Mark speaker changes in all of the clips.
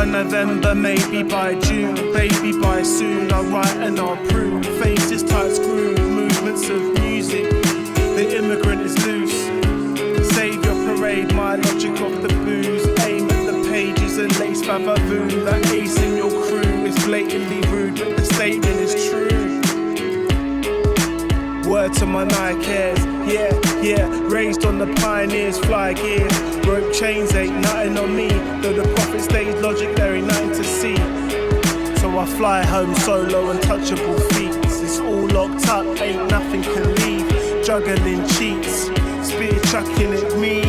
Speaker 1: by November, maybe by June, baby by soon, I'll write and I'll prove. Faces tight screwed, movements of music, the immigrant is loose. Save your parade, my logic of the booze. Aim at the pages and lace vavavoom. That ace in your crew is blatantly rude, but the statement is true. Word to my Nikes, yeah, raised on the pioneers, fly gears. Rope chains ain't nothing on me, though the prophet stays logic, there ain't nothing to see. So I fly home solo, untouchable feats. It's all locked up, ain't nothing can leave. Juggling cheats, spear chucking at me.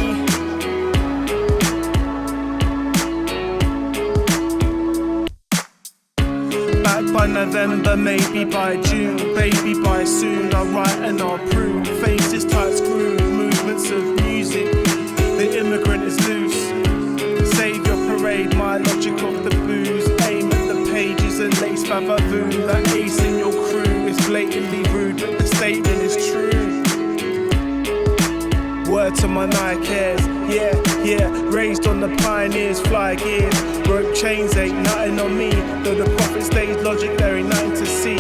Speaker 1: Back by November, maybe by June, baby by soon, I'll write and I'll prove. Faces tight screwed, movements of music, the immigrant is loose. Save your parade, my logic of the booze. Aim at the pages and lace vavavoom. That ace in your crew is blatantly rude, but the statement is true. Word to my Nikes, yeah, raised on the pioneers, fly gears. Rope chains ain't nothing on me, though the prophet stays logic, there ain't nothing to see.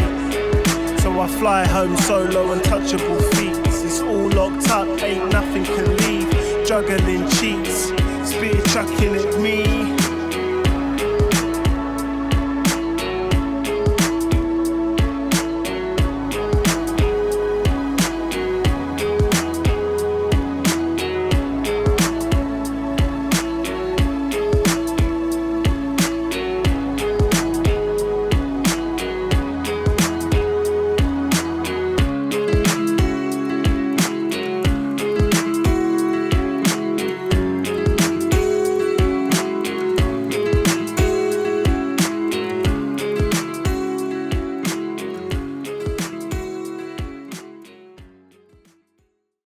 Speaker 1: So I fly home solo, untouchable feats. It's all locked up, ain't nothing can leave. Juggling